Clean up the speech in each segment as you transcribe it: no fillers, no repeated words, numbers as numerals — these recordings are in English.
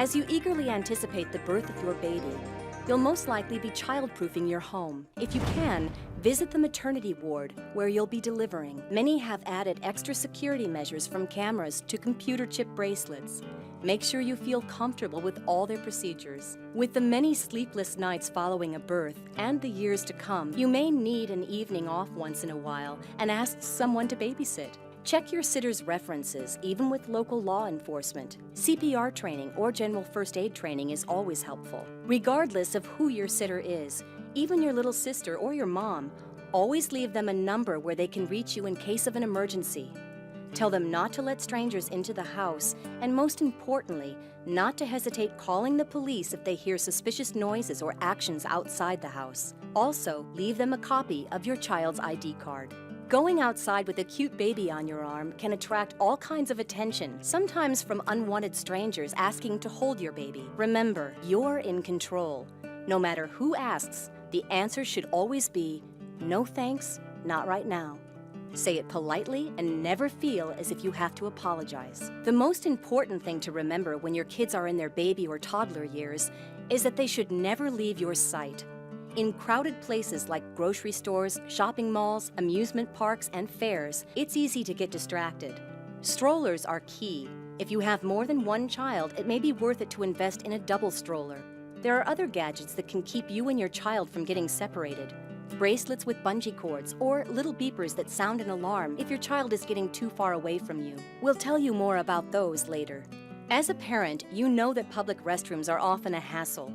As you eagerly anticipate the birth of your baby, you'll most likely be child-proofing your home. If you can, visit the maternity ward where you'll be delivering. Many have added extra security measures from cameras to computer chip bracelets. Make sure you feel comfortable with all their procedures. With the many sleepless nights following a birth and the years to come, you may need an evening off once in a while and ask someone to babysit. Check your sitter's references, even with local law enforcement. CPR training or general first aid training is always helpful. Regardless of who your sitter is, even your little sister or your mom, always leave them a number where they can reach you in case of an emergency. Tell them not to let strangers into the house, and most importantly, not to hesitate calling the police if they hear suspicious noises or actions outside the house. Also, leave them a copy of your child's ID card. Going outside with a cute baby on your arm can attract all kinds of attention, sometimes from unwanted strangers asking to hold your baby. Remember, you're in control. No matter who asks, the answer should always be, "No thanks, not right now." Say it politely and never feel as if you have to apologize. The most important thing to remember when your kids are in their baby or toddler years is that they should never leave your sight. In crowded places like grocery stores, shopping malls, amusement parks, and fairs, it's easy to get distracted. Strollers are key. If you have more than one child, it may be worth it to invest in a double stroller. There are other gadgets that can keep you and your child from getting separated. Bracelets with bungee cords or little beepers that sound an alarm if your child is getting too far away from you. We'll tell you more about those later. As a parent, you know that public restrooms are often a hassle.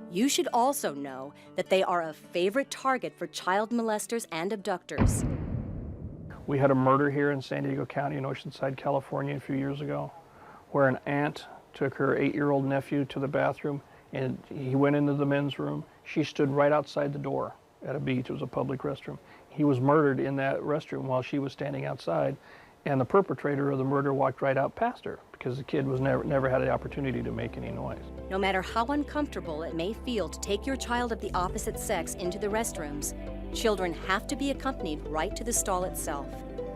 You should also know that they are a favorite target for child molesters and abductors. We had a murder here in San Diego County in Oceanside, California a few years ago, where an aunt took her 8-year-old nephew to the bathroom and he went into the men's room. She stood right outside the door at a beach. It was a public restroom. He was murdered in that restroom while she was standing outside, and the perpetrator of the murder walked right out past her because the kid was never had the opportunity to make any noise. No matter how uncomfortable it may feel to take your child of the opposite sex into the restrooms, children have to be accompanied right to the stall itself.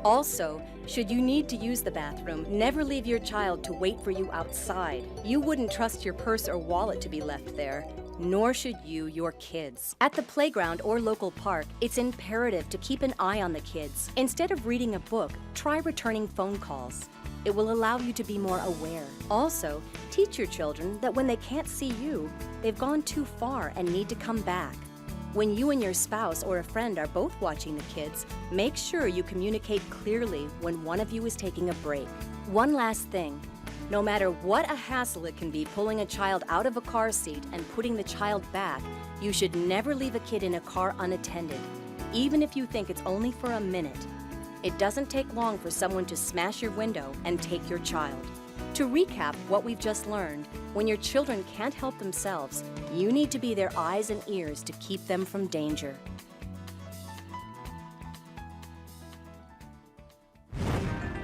Also, should you need to use the bathroom, never leave your child to wait for you outside. You wouldn't trust your purse or wallet to be left there, nor should you your kids. At the playground or local park, it's imperative to keep an eye on the kids. Instead of reading a book, try returning phone calls. It will allow you to be more aware. Also, teach your children that when they can't see you, they've gone too far and need to come back. When you and your spouse or a friend are both watching the kids, make sure you communicate clearly when one of you is taking a break. One last thing. No matter what a hassle it can be pulling a child out of a car seat and putting the child back, you should never leave a kid in a car unattended, even if you think it's only for a minute. It doesn't take long for someone to smash your window and take your child. To recap what we've just learned, when your children can't help themselves, you need to be their eyes and ears to keep them from danger.